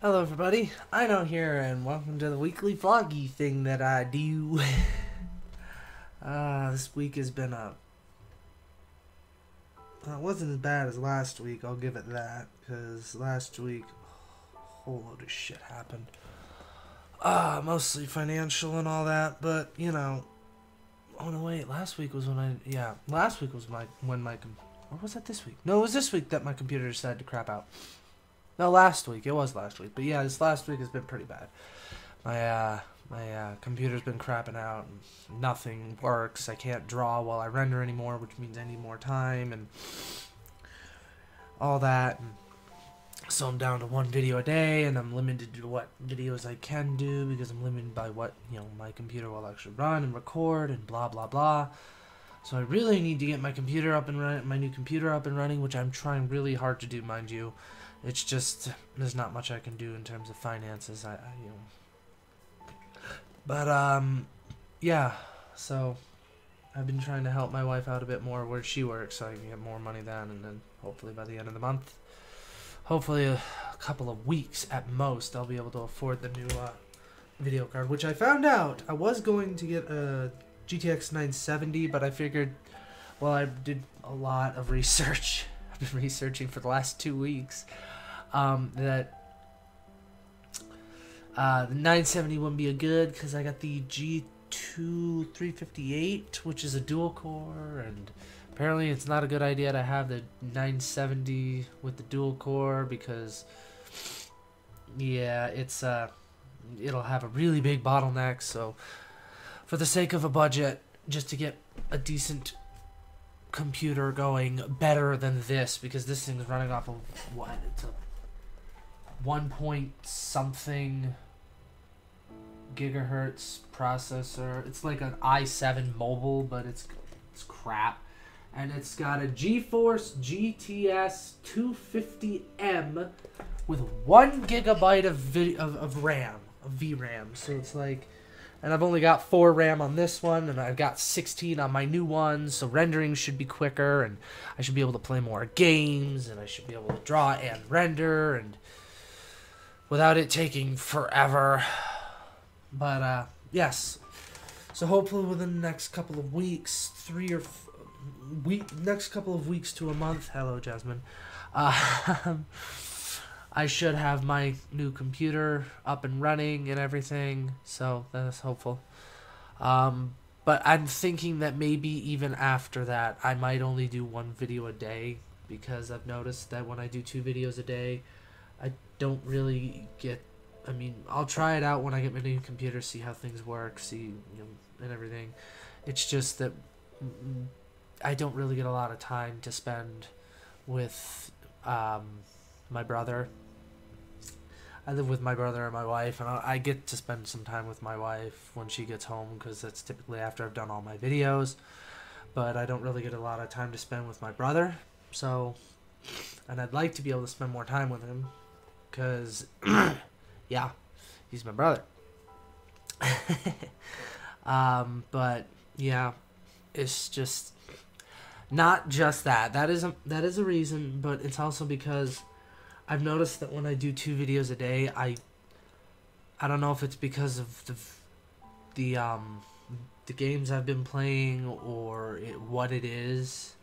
Hello everybody, EIno here, and welcome to the weekly vloggy thing that I do. This week has been it wasn't as bad as last week, I'll give it that, because last week, a whole load of shit happened. Mostly financial and all that, but, you know, oh no wait, last week was when last week was or was that this week? No, it was this week that my computer decided to crap out. No, last week. It was last week. But yeah, this last week has been pretty bad. My computer's been crapping out. And nothing works. I can't draw while I render anymore, which means I need more time and all that. And so I'm down to one video a day, and I'm limited to what videos I can do because I'm limited by what, my computer will actually run and record and blah, blah, blah. So I really need to get my computer up and running, my new computer up and running, which I'm trying really hard to do, mind you. It's just, there's not much I can do in terms of finances, yeah, so I've been trying to help my wife out a bit more where she works so I can get more money then, and then hopefully by the end of the month, hopefully a couple of weeks at most, I'll be able to afford the new video card, which I found out I was going to get a GTX 970, but I figured, well, I did a lot of research. I've been researching for the last 2 weeks that the 970 wouldn't be a good because I got the G2 358, which is a dual core, and apparently it's not a good idea to have the 970 with the dual core because, yeah, it's it'll have a really big bottleneck. So for the sake of a budget, just to get a decent computer going better than this, because this thing's running off of what, it's a 1 point something gigahertz processor. It's like an i7 mobile, but it's crap, and it's got a GeForce GTS 250M with 1 gigabyte of RAM, of VRAM. So it's like, and I've only got 4 RAM on this one, and I've got 16 on my new one, so rendering should be quicker, and I should be able to play more games, and I should be able to draw and render, and without it taking forever. But, yes. So hopefully within the next couple of weeks, next couple of weeks to a month, hello Jasmine, I should have my new computer up and running and everything, so that's hopeful. But I'm thinking that maybe even after that, I might only do 1 video a day, because I've noticed that when I do 2 videos a day, I don't really get, I mean, I'll try it out when I get my new computer, see how things work, see, and everything. It's just that I don't really get a lot of time to spend with my brother. I live with my brother and my wife, and I get to spend some time with my wife when she gets home, because that's typically after I've done all my videos. But I don't really get a lot of time to spend with my brother, so, and I'd like to be able to spend more time with him, because, yeah, he's my brother. But, yeah, it's just, not just that. That is a reason, but it's also because I've noticed that when I do 2 videos a day, I don't know if it's because of the games I've been playing or what it is,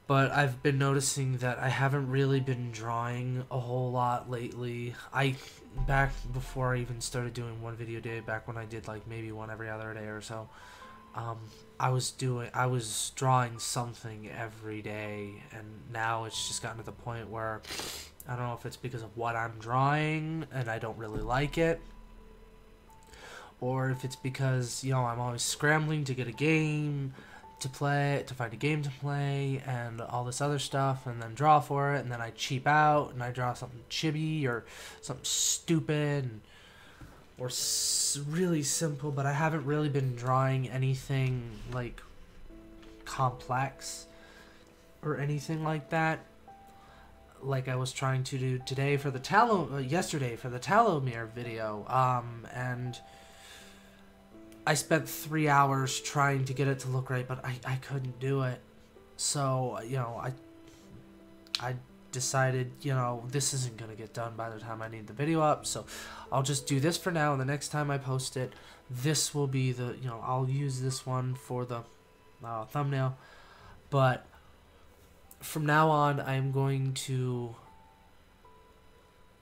but I've been noticing that I haven't really been drawing a whole lot lately. Back before I even started doing 1 video a day, back when I did like maybe 1 every other day or so, I was drawing something every day, and now it's just gotten to the point where I don't know if it's because of what I'm drawing and I don't really like it, or if it's because, I'm always scrambling to get a game to play, to find a game to play, and all this other stuff, and then draw for it, and then I cheap out and I draw something chibi or something stupid, or really simple, but I haven't really been drawing anything like complex or anything like that, like I was trying to do today for the yesterday for the Talomere video, and I spent 3 hours trying to get it to look right, but I couldn't do it. So, I decided, you know, this isn't going to get done by the time I need the video up, so I'll just do this for now, and the next time I post it, this will be the, you know, I'll use this one for the thumbnail, but from now on, I'm going to,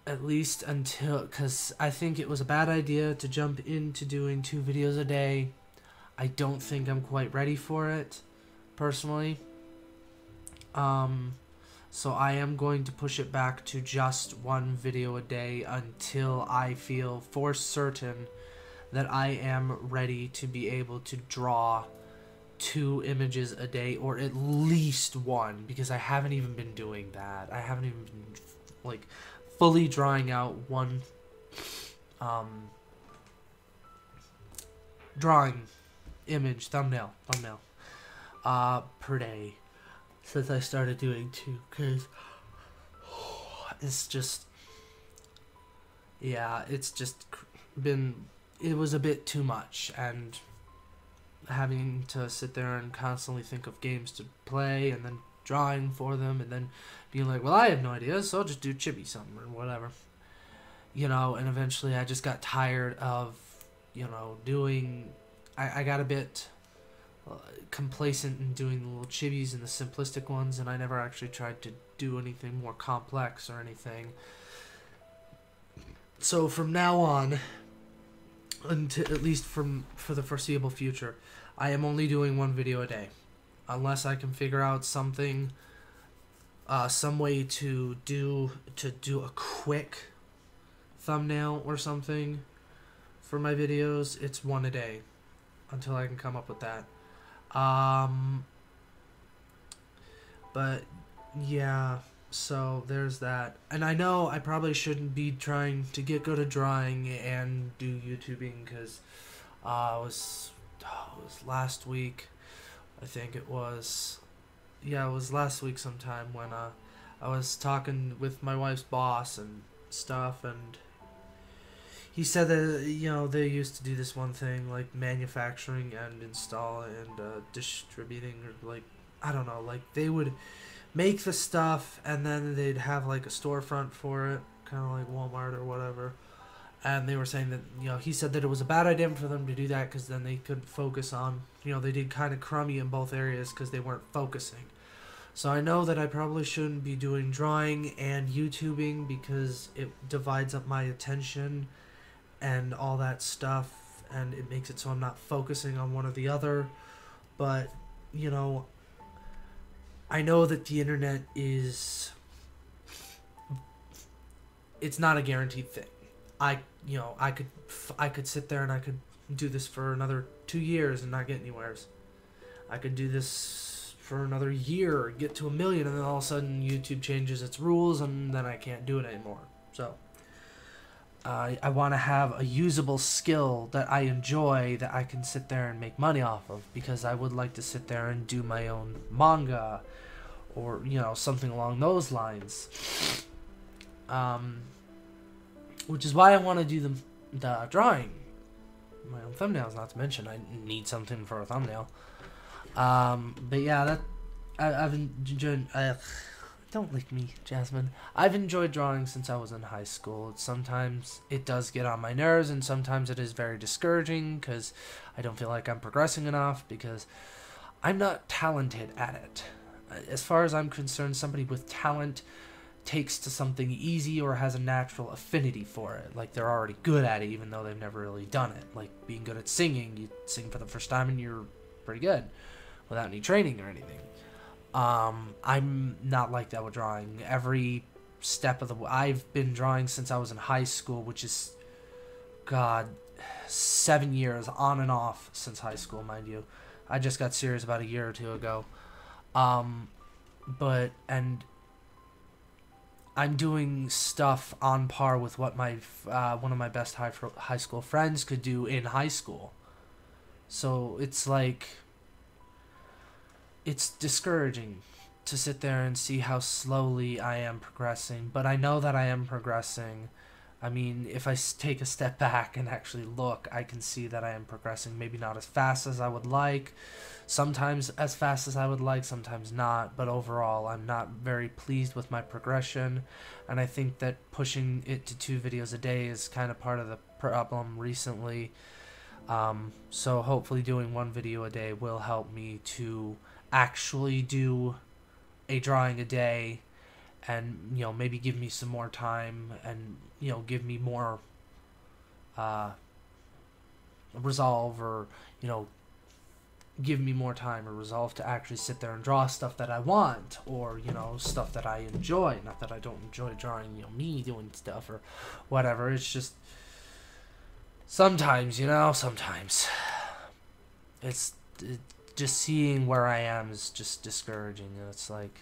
at least until, because I think it was a bad idea to jump into doing 2 videos a day. I don't think I'm quite ready for it, personally. So I am going to push it back to just 1 video a day until I feel for certain that I am ready to be able to draw 2 images a day, or at least 1, because I haven't even been doing that. I haven't even been, like, fully drawing out 1 drawing image thumbnail per day since I started doing 2, because it's just, yeah, it's just been, it was a bit too much, and having to sit there and constantly think of games to play, and then drawing for them, and then being like, well, I have no idea, so I'll just do chibi something or whatever, you know. And eventually I just got tired of, you know, doing, I got a bit complacent in doing the little chibis and the simplistic ones, and I never actually tried to do anything more complex or anything. So from now on, until at least for the foreseeable future, I am only doing 1 video a day, unless I can figure out something, some way to do a quick thumbnail or something for my videos. It's 1 a day until I can come up with that. But yeah, so there's that. And I know I probably shouldn't be trying to get good at drawing and do YouTubing, because it was last week, I think it was. Yeah, it was last week sometime when I was talking with my wife's boss and stuff, and he said that, you know, they used to do this one thing, like manufacturing and install and distributing, or like, I don't know, like they would make the stuff and then they'd have like a storefront for it, kind of like Walmart or whatever. And they were saying that, you know, he said that it was a bad idea for them to do that because then they couldn't focus on, you know, they did kind of crummy in both areas because they weren't focusing. So I know that I probably shouldn't be doing drawing and YouTubing because it divides up my attention and all that stuff, and it makes it so I'm not focusing on one or the other. But, you know, I know that the internet is, it's not a guaranteed thing. I could sit there and I could do this for another 2 years and not get anywhere. I could do this for another year, get to 1 million, and then all of a sudden YouTube changes its rules and then I can't do it anymore. So I want to have a usable skill that I enjoy that I can sit there and make money off of, because I would like to sit there and do my own manga or, you know, something along those lines. Which is why I want to do the drawing, my own thumbnails, not to mention I need something for a thumbnail. But yeah, that I've enjoyed. Don't lick me, Jasmine. I've enjoyed drawing since I was in high school. Sometimes it does get on my nerves, and sometimes it is very discouraging because I don't feel like I'm progressing enough because I'm not talented at it. As far as I'm concerned, somebody with talent takes to something easy or has a natural affinity for it. Like they're already good at it even though they've never really done it. Like being good at singing. You sing for the first time and you're pretty good without any training or anything. I'm not like that with drawing. Every step of the way, I've been drawing since I was in high school, which is, God, 7 years on and off since high school, mind you. I just got serious about a year or 2 ago. And I'm doing stuff on par with what my one of my best high school friends could do in high school. So it's like, it's discouraging to sit there and see how slowly I am progressing, but I know that I am progressing I mean, if I take a step back and actually look, I can see that I am progressing. Maybe not as fast as I would like, sometimes as fast as I would like, sometimes not. But overall, I'm not very pleased with my progression. And I think that pushing it to 2 videos a day is kind of part of the problem recently. So hopefully doing 1 video a day will help me to actually do a drawing a day, and maybe give me some more time, and give me more resolve, or give me more time or resolve to actually sit there and draw stuff that I want, or stuff that I enjoy. Not that I don't enjoy drawing me doing stuff or whatever. It's just sometimes it's just seeing where I am is just discouraging. It's like,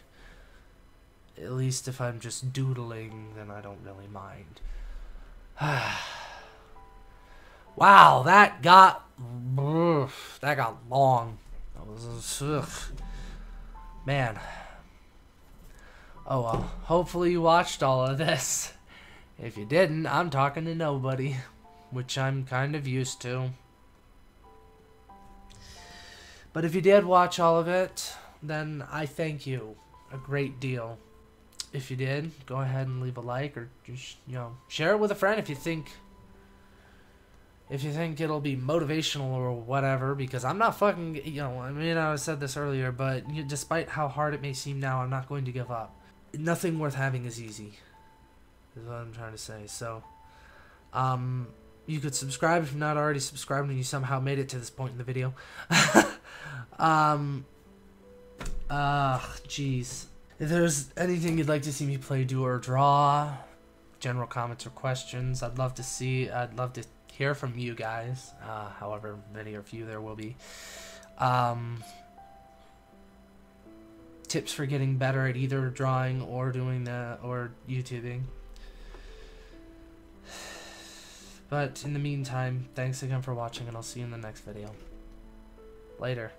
at least if I'm just doodling, then I don't really mind. Wow, that got long. That was man. Oh well. Hopefully you watched all of this. If you didn't, I'm talking to nobody, which I'm kind of used to. But if you did watch all of it, then I thank you a great deal. If you did, go ahead and leave a like, or just, share it with a friend if you think it'll be motivational or whatever, because I'm not fucking, I mean, I said this earlier, but despite how hard it may seem now, I'm not going to give up. Nothing worth having is easy, is what I'm trying to say. So, you could subscribe if you're not already subscribed and you somehow made it to this point in the video. Jeez. If there's anything you'd like to see me play, do, or draw, general comments or questions, I'd love to hear from you guys, however many or few there will be. Tips for getting better at either drawing or doing that, or YouTubing. But in the meantime, thanks again for watching, and I'll see you in the next video. Later.